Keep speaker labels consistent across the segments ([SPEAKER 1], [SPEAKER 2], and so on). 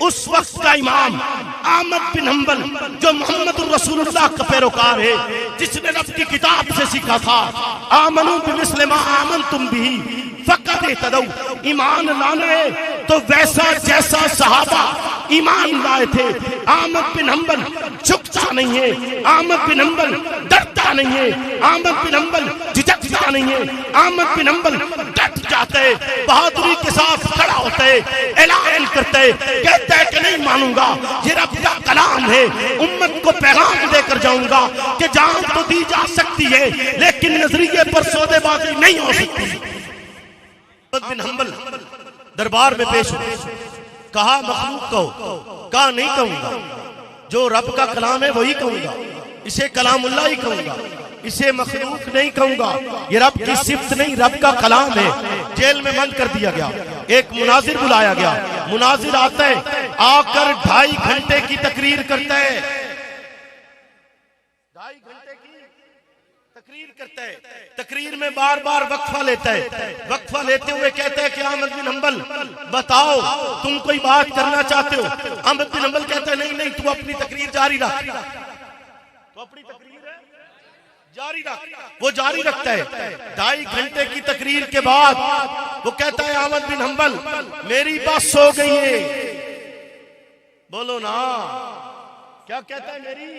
[SPEAKER 1] اس وقت کا امام احمد بن حنبل جو محمد الرسول اللہ کا پیروکار ہے، جس نے رب کی کتاب سے سیکھا تھا آمنوا بمثل ما آمنتم بھی فقط اہتدوا، ایمان لانا تو ویسا جیسا صحابہ ایمان لائے تھے۔ احمد بن حنبل جھکتا نہیں ہے، احمد بن حنبل ڈرتا نہیں ہے، احمد بن حنبل جھجکتا نہیں ہے، احمد بن حنبل ڈٹ جاتا ہے، بہادری کے ساتھ کھڑا ہوتا ہے، اعلان کرتا ہے، کہتا ہے کہ نہیں مانوں گا، یہ رب کا کلام ہے، امت کو پیغام دے کر جاؤں گا کہ جان تو دی جا سکتی ہے لیکن نظریے پر سودے بازی نہیں ہو سکتی۔ احمد بن حنبل دربار میں پیش ہوئے، کہا مخلوق کہو، کہا نہیں کہوں گا، جو رب کا کلام ہے وہی کہوں گا، اسے کلام اللہ ہی کہوں گا، اسے مخلوق نہیں کہوں گا، یہ رب کی صفت نہیں رب کا کلام ہے۔ جیل میں بند کر دیا گیا، ایک مناظر بلایا گیا، مناظر آتا ہے، آ کر 2.5 گھنٹے کی تقریر کرتا ہے، 2.5 گھنٹے کی تقریر کرتا ہے، تقریر میں بار بار وقفہ لیتا ہے، وقفہ لیتے ہوئے کہتا ہے کہ احمد بن حنبل بتاؤ تم کوئی بات کرنا چاہتے ہو؟ احمد بن حنبل کہتا ہے نہیں تو اپنی تقریر جاری رکھ، تو اپنی تقریر جاری رکھ، وہ جاری رکھتا ہے۔ 2.5 گھنٹے کی تقریر کے بعد وہ کہتا ہے احمد بن حنبل میری بس ہو گئی ہے، بولو نا کیا کہتا ہے؟ میری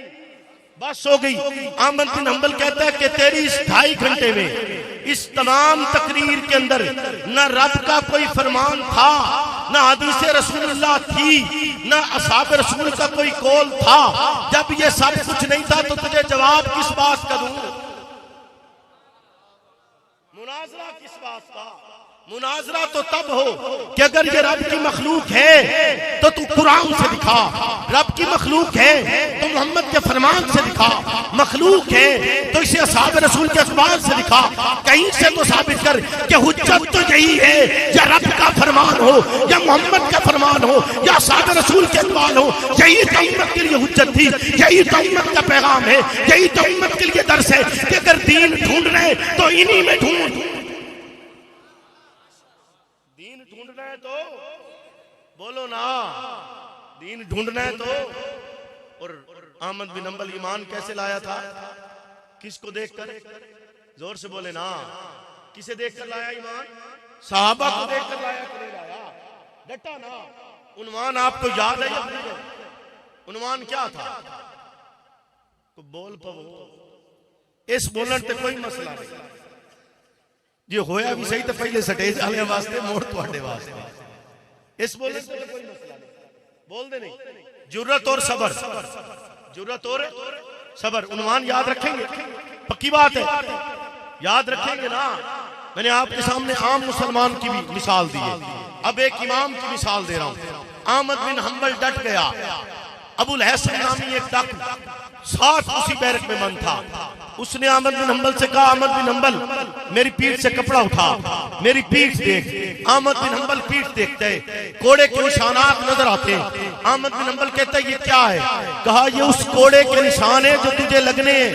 [SPEAKER 1] بس ہو گئی۔ احمد بن حنبل کہتا ہے کہ تیری اس 2.5 گھنٹے میں اس تمام تقریر کے اندر نہ رب کا کوئی فرمان تھا، نہ حدیث رسول اللہ تھی، نہ اصحاب رسول کا کوئی قول تھا۔ جب یہ سب کچھ نہیں تھا تو تجھے جواب کس بات کا دوں؟ مناظرہ کس بات کا؟ مناظرہ تو تب ہو کہ اگر یہ رب کی مخلوق ہے تو تو قرآن سے دکھا، رب کی مخلوق ہے تو محمد کے فرمان سے دکھا، مخلوق ہے تو اسے اصحاب رسول کے اقوال سے دکھا، کہیں سے تو ثابت کر کہ حجت تو یہی ہے، یا رب کا فرمان ہو یا محمد کا فرمان ہو یا اصحاب رسول کے اقوال ہو، یہی تو امت کے لیے حجت تھی، یہی تو امت کا پیغام ہے، یہی تو امت کے لیے درس ہے کہ اگر دین ڈھونڈ رہے تو انہی میں ڈھونڈ، دین ڈھونڈنا ہے تو بولو نا، دین ڈھونڈنا ہے تو۔ اور احمد بن حنبل ایمان کیسے لایا تھا؟ کس کو دیکھ کر؟ زور سے بولے نا، کسے دیکھ کر لایا ایمان؟ صحابہ کو دیکھ کر لایا کہ نہیں لایا؟ ڈٹا نا۔ عنوان آپ کو یاد ہے یا نہیں؟ عنوان کیا تھا؟ تو بول پو اس بولن تے کوئی مسئلہ نہیں، یہ ہویا بھی صحیح تو پہلے سٹیج آلے واسطے موڑ توڑے واسطے، اس بولن تے کوئی مسئلہ نہیں، بول دے نہیں۔ جرت اور صبر، جرت اور صبر، عنوان یاد رکھیں گے؟ پکی بات ہے، یاد رکھیں گے نا۔ میں نے آپ کے سامنے عام مسلمان کی بھی مثال دی ہے، اب ایک امام کی مثال دے رہا ہوں۔ احمد بن حنبل ڈٹ گیا، ابو الحسن نامی ایک ڈاکٹر ساتھ اسی بیرک میں من تھا، اس نے احمد بن حنبل سے کہا احمد بن حنبل میری پیٹھ سے کپڑا اٹھا، میری پیٹھ دیکھ۔ احمد بن حنبل پیٹھ دیکھتے ہیں، کوڑے کے نشانات نظر آتے ہیں۔ احمد بن حنبل کہتا ہے یہ کیا ہے؟ کہا یہ اس کوڑے کے نشان ہیں جو تجھے لگنے ہیں،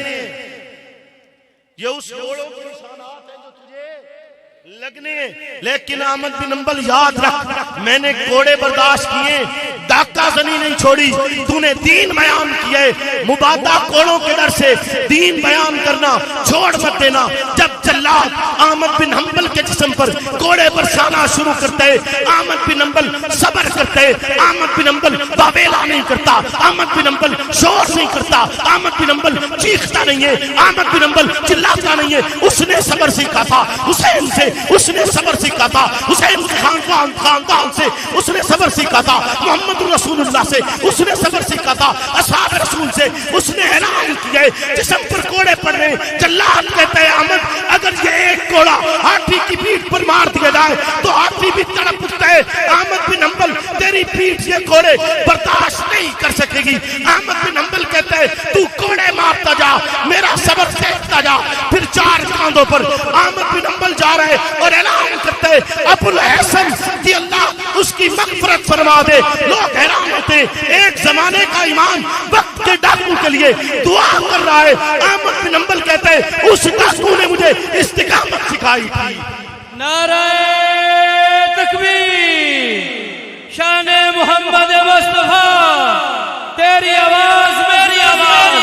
[SPEAKER 1] یہ اس کوڑوں کے نشانات ہیں جو تجھے لگنے ہیں۔ لیکن احمد بن حنبل یاد رکھ، میں نے کوڑے برداشت کیے، ڈاکہ زنی نہیں چھوڑی، تو نے دین بیان کیے، مبادہ کوڑوں کے در سے دین بیان کرنا چھوڑ مت دینا۔ جب جلاد احمد بن حنبل کے جسم پر کوڑے برسانا شروع کرتے، احمد بن حنبل صبر کرتے، احمد بن حنبل باویلا نہیں کرتا، احمد بن حنبل شور نہیں کرتا، احمد بن حنبل چیختا نہیں ہے، احمد بن حنبل چلاتا نہیں ہے۔ اس نے صبر سیکھا تھا حسین سے، اس نے صبر سیکھا تھا حسین خاندان سے، اس نے صبر سیکھا تھا محمد رسول اللہ سے، اس نے صبر سیکھا تھا اصحاب رسول سے۔ اس نے اعلان کیا جسم پر کوڑے پڑ رہے، جلاد کہتا ہے احمد اگر یہ ایک کوڑا ہاتھی کی پیٹھ پر مار دیا جائے تو ہاتھی بھی تڑپ اٹھتا ہے۔ احمد بن حنبل تیری پیٹھ یہ کوڑے برداشت نہیں کر سکے گی۔ احمد بن حنبل کہتا ہے تو کوڑے مارتا جا، میرا صبر دیکھتا جا۔ پھر 4 کاندھوں پر احمد بن حنبل جا رہے اور اعلان کرتے ہیں ابو الحسن کہ اللہ اس کی مغفرت فرما دے۔ لوگ حیران ہوتے، ایک زمانے کا امام وقت کے ڈاکو کے لیے دعا کر رہا ہے۔ احمد بن حنبل کہتے ہیں اس ڈاکو نے مجھے استقامت سکھائی تھی۔
[SPEAKER 2] نعرہ تکبیر، شان محمد تیری آواز میری آواز،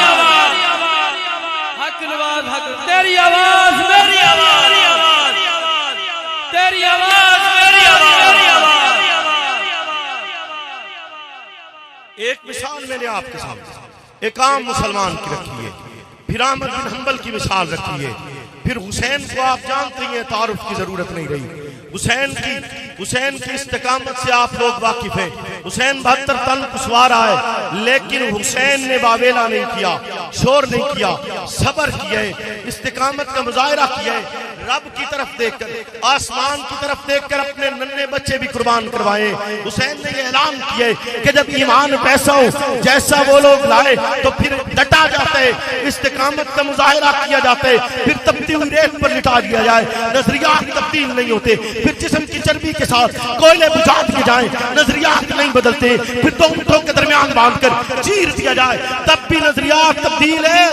[SPEAKER 2] حق نواز حق، تیری آواز میری آواز، تیری آواز میری آواز۔
[SPEAKER 1] ایک مثال میں نے آپ کے سامنے ایک عام مسلمان کی رکھی ہے، پھر احمد بن حنبل کی مثال رکھی ہے، پھر حسین کو آپ جانتے ہیں، تعارف کی ضرورت نہیں رہی۔ حسین کی استقامت سے آپ لوگ واقف ہیں۔ حسین 72 تن سوار آئے، لیکن حسین نے باویلا نہیں کیا، شور نہیں کیا، صبر کیا ہے، استقامت کا مظاہرہ کیا ہے، رب کی طرف دیکھ کر، آسمان کی طرف دیکھ کر اپنے ننھے بچے بھی قربان کروائے۔ حسین نے یہ اعلان کیا ہے کہ جب ایمان ویسا ہو جیسا وہ لوگ لائے تو پھر ڈٹا جاتا ہے، استقامت کا مظاہرہ کیا جاتا ہے، پھر تپتی ہوئی ریت پر لٹا دیا جائے، نظریات تبدیل نہیں ہوتے، پھر جسم کی چربی کے ساتھ کوئلے بجھا دیے جائیں، نظریات نہیں بدلتے، پھر دو اونٹوں کے درمیان باندھ کر چیر دیا جائے، تب بھی نظریات تبدیل ہے،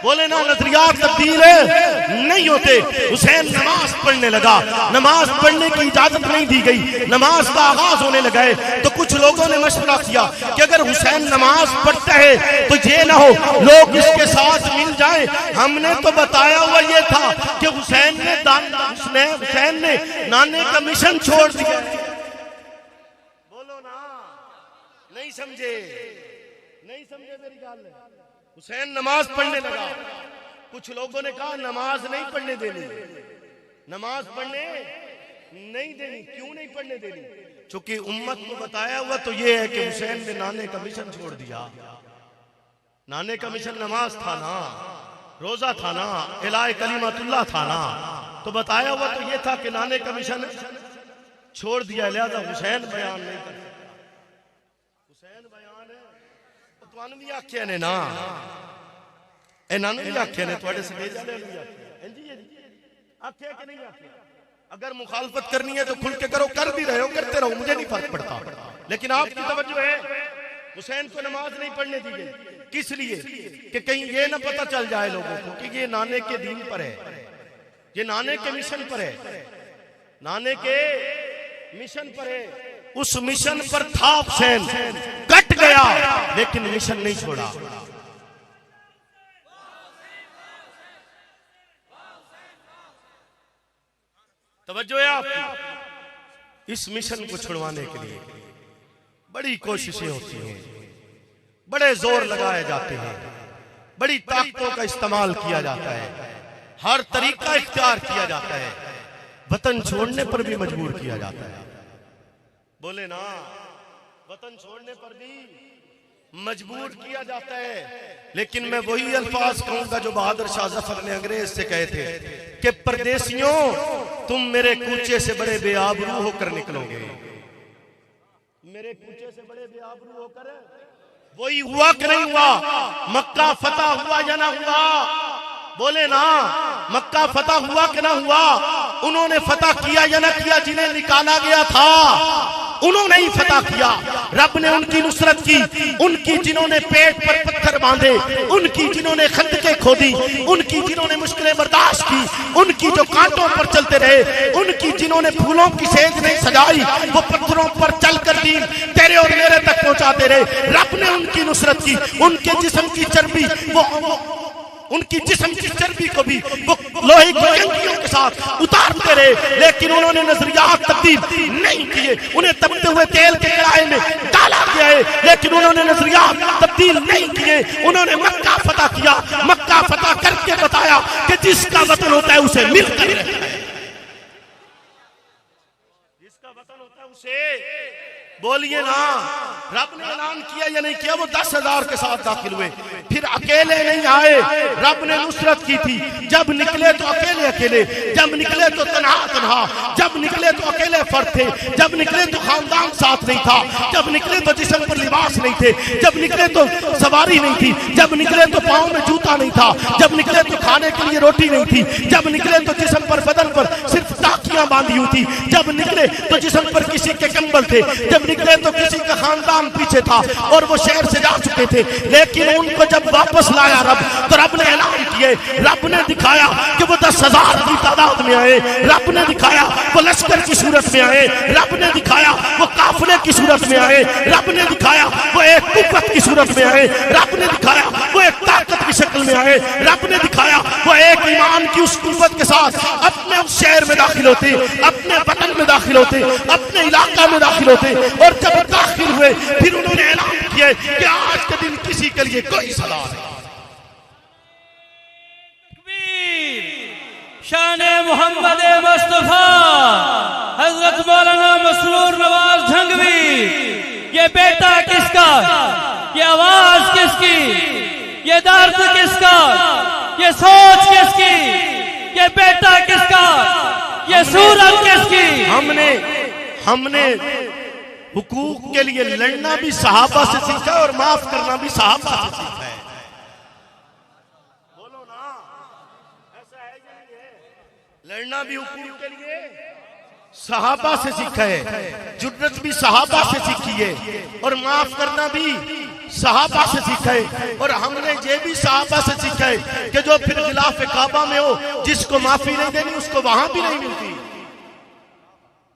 [SPEAKER 1] بولے نا نظریات تبدیل نہیں ہوتے۔ حسین نماز پڑھنے لگا، نماز پڑھنے کی اجازت نہیں دی گئی، نماز کا آغاز ہونے لگا ہے تو کچھ لوگوں نے مشورہ کیا کہ اگر حسین نماز پڑھتا ہے تو یہ نہ ہو لوگ اس کے ساتھ مل جائیں۔ ہم نے تو بتایا ہوا یہ تھا کہ حسین نے نانے کا مشن چھوڑ دیا۔ بولو نا، نہیں سمجھے میری گل؟ حسین نماز پڑھنے لگا، کچھ لوگوں نے کہا نماز نہیں پڑھنے دینی، نماز پڑھنے نہیں دینی۔ کیوں نہیں پڑھنے دینی؟ چونکہ امت کو بتایا ہوا تو یہ ہے کہ حسین نے نانے کا مشن چھوڑ دیا۔ نانے کا مشن نماز تھا نا، روزہ تھا نا، الہ کلمۃ اللہ تھا نا، تو بتایا ہوا تو یہ تھا کہ نانے کا مشن چھوڑ دیا، لہذا حسین بیان نہیں کر سکتا۔ حسین بیان ہے تو انہوں بھی آکھیا نے نا، انہوں بھی آکھیا نے، توڑے سے بیجا لے بھی آکھیا کہ نہیں آکھیا؟ اگر مخالفت کرنی ہے تو کھل کے کرو، کر بھی رہے ہو، کرتے رہو، مجھے نہیں فرق پڑتا، لیکن آپ کی توجہ ہے حسین کو نماز نہیں پڑھنے دی گئی۔ کس لیے؟ کہ کہیں یہ نہ پتہ چل جائے لوگوں کو کہ یہ نانے کے دین پر ہے، یہ نانے کے مشن پر ہے، نانے کے مشن پر ہے۔ اس مشن پر تھا حسین، کٹ گیا لیکن مشن نہیں چھوڑا۔ توجہ ہے آپ کی؟ اس مشن کو چھڑوانے کے لیے بڑی کوششیں ہوتی ہیں، بڑے زور لگائے جاتے ہیں، بڑی طاقتوں کا استعمال کیا جاتا ہے، ہر طریقہ اختیار کیا جاتا ہے، وطن چھوڑنے پر بھی مجبور کیا جاتا ہے۔ بولے نا، وطن چھوڑنے پر بھی مجبور کیا جاتا ہے۔ لیکن میں وہی الفاظ کہوں گا جو بہادر شاہ ظفر نے انگریز سے کہے تھے کہ پردیسیوں تم میرے کوچے سے بڑے بے آبرو ہو کر نکلو گے، میرے کوچے سے بڑے بے آبرو ہو کر۔ وہی ہوا کہ نہیں ہوا؟ مکہ فتح ہوا یا نہ ہوا؟ بولے نا، مکہ فتح ہوا کہ نہ ہوا؟ انہوں نے فتح کیا یا نہ کیا؟ جنہیں نکالا گیا تھا انہوں نے ہی فتح کیا، رب نے ان کی نصرت کی، ان کی جنہوں نے پیٹ پر پتھر باندھے، ان کی جنہوں نے خندقیں کھودی، ان کی جنہوں نے مشکلیں برداشت کی، ان کی جو کانٹوں پر چلتے رہے، ان کی جنہوں نے پھولوں کی سیج نہیں سجائی، وہ پتھروں پر چل کر دین تیرے اور میرے تک پہنچاتے رہے، رب نے ان کی نصرت کی۔ ان کے جسم کی چربی ان کی جسم کی چربی کو بھی وہ لوہے کی کنگھیوں کے ساتھ اتارتے رہے، لیکن انہوں نے نظریات تبدیل نہیں کیے۔ انہیں تپتے ہوئے تیل کے کڑاہے میں ڈالا گیا ہے، لیکن انہوں نے نظریات تبدیل نہیں کیے۔ انہوں نے مکہ فتح کیا، مکہ فتح کر کے بتایا کہ جس کا وطن ہوتا ہے اسے مل کر رہتا ہے، جس کا وطن ہوتا ہے اسے بولیے نا۔ رب نے اعلان کیا یا نہیں کیا؟ وہ 10,000 کے ساتھ داخل ہوئے، پھر اکیلے نہیں آئے، رب نے نصرت کی تھی۔ جب نکلے تو اکیلے اکیلے، جب نکلے تو تنہا تنہا، جب نکلے تو اکیلے فرد تھے، جب نکلے تو خاندان ساتھ نہیں تھا، جب نکلے تو جسم پر لباس نہیں تھے، جب نکلے تو سواری نہیں تھی، جب نکلے تو پاؤں میں جوتا نہیں تھا، جب نکلے تو کھانے کے لیے روٹی نہیں تھی، جب نکلے تو جسم پر بدن پر صرف تاکہ پٹیاں باندھی ہوئی تھی. جب نکلے تو جسم پر کسی کے کمبل تھے, جب نکلے تو کسی کا خاندان پیچھے تھا اور وہ شہر سے جا چکے تھے. لیکن ان کو جب واپس لایا رب, تو رب نے اعلان کیے, رب نے دکھایا کہ وہ 10,000 کی تعداد میں آئے, رب نے دکھایا وہ لشکر کی صورت میں آئے, رب نے دکھایا وہ قافلے کی صورت میں آئے, رب نے دکھایا وہ ایک قوت کی صورت میں آئے, رب نے دکھایا وہ ایک طاقت کی شکل میں آئے, رب نے دکھایا وہ ایک ایمان کی اس قوت کے ساتھ اپنے اس شہر میں داخل ہوتے, اپنے وطن میں داخل ہوتے, اپنے علاقہ میں داخل ہوتے. اور جب داخل ہوئے پھر انہوں نے اعلان کیا کہ آج کے دن کسی کے لیے کوئی سزا نہیں.
[SPEAKER 2] شان محمد مصطفیٰ حضرت مولانا مسرور نواز جھنگوی, یہ بیٹا کس کا, یہ آواز کس کی, یہ درد کس کا, یہ سوچ کس کی, یہ بیٹا کس کا, یہ صورت کس کی.
[SPEAKER 1] ہم نے حقوق کے لیے لڑنا بھی صحابہ سے سیکھا اور معاف کرنا بھی صحابہ سے سیکھا ہے. بولو نا, ایسا ہے یا نہیں ہے؟ لڑنا بھی حقوق کے لیے صحابہ سے سیکھا ہے, جرت بھی صحابہ سے سیکھی ہے, اور معاف کرنا بھی صحابہ سے سیکھا ہے. اور ہم نے یہ بھی صحابہ سے سیکھا ہے کہ جو پھر خلاف کعبہ میں ہو, جس کو معافی نہیں دینی اس کو وہاں بھی نہیں ملتی,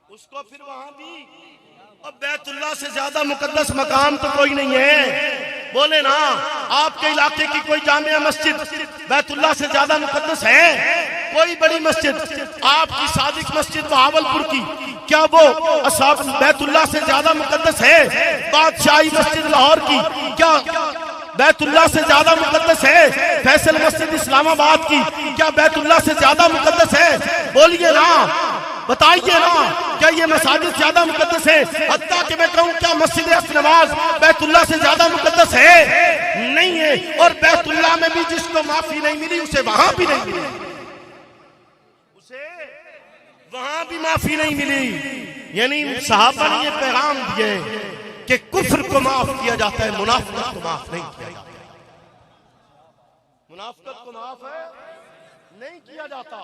[SPEAKER 1] اس کو پھر وہاں بھی. اب بیت اللہ سے زیادہ مقدس مقام تو کوئی نہیں ہے. بولے نا, آپ کے علاقے کی کوئی جامع مسجد بیت اللہ سے زیادہ مقدس ہے؟ کوئی بڑی مسجد, آپ کی صادق مسجد بہاولپور کی, کیا وہ اصحاب بیت اللہ سے زیادہ مقدس ہے؟ بادشاہی مسجد لاہور کی کیا بیت اللہ سے زیادہ مقدس ہے؟ فیصل مسجد اسلام آباد کی کیا بیت اللہ سے زیادہ مقدس ہے؟ بولیے نا, بتائیے نا, کیا یہ مساجد زیادہ مقدس ہے؟ حتیٰ کہ میں کہوں کیا مسجد اصل نماز بیت اللہ سے زیادہ مقدس ہے؟ نہیں ہے. اور بیت اللہ میں بھی جس کو معافی نہیں ملی اسے وہاں بھی نہیں ملی, اسے وہاں بھی معافی نہیں ملی. یعنی صحابہ نے یہ پیغام دیے کہ کفر کو معاف کیا جاتا ہے, منافقت کو معاف نہیں کیا جاتا. منافقت کو معاف ہے نہیں کیا جاتا.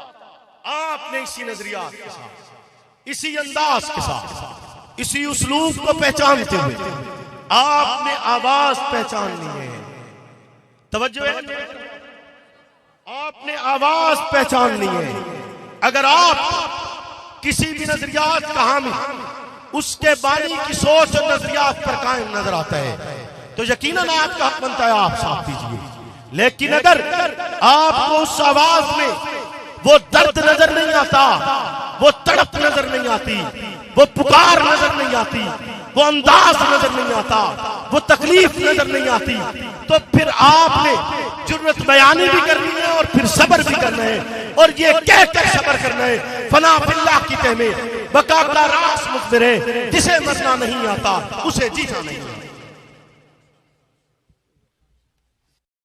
[SPEAKER 1] آپ نے اسی نظریات کے ساتھ, اسی انداز کے ساتھ, اسی اسلوب کو پہچانتے ہوئے آپ نے آواز پہچان لی ہے. توجہ ہے, آپ نے آواز پہچان لی ہے. اگر آپ کسی بھی نظریات کا حامی اس کے بانی کی سوچ اور نظریات پر قائم نظر آتا ہے تو یقیناً آپ کا حق بنتا ہے آپ ساتھ دیجئے. لیکن اگر آپ کو اس آواز میں وہ درد نظر نہیں آتا, وہ تڑپ نظر نہیں آتی, وہ پکار نظر نہیں آتی, وہ انداز نظر نہیں آتا, وہ تکلیف نظر نہیں آتی, تو پھر آپ نے جرت بیانی بھی کرنی ہے اور پھر صبر بھی کرنا ہے. اور یہ کہہ کر صبر کرنا ہے, فنا باللہ کی تہ میں بقا کا راس مخبر ہے, جسے مرنا نہیں آتا اسے جینا نہیں.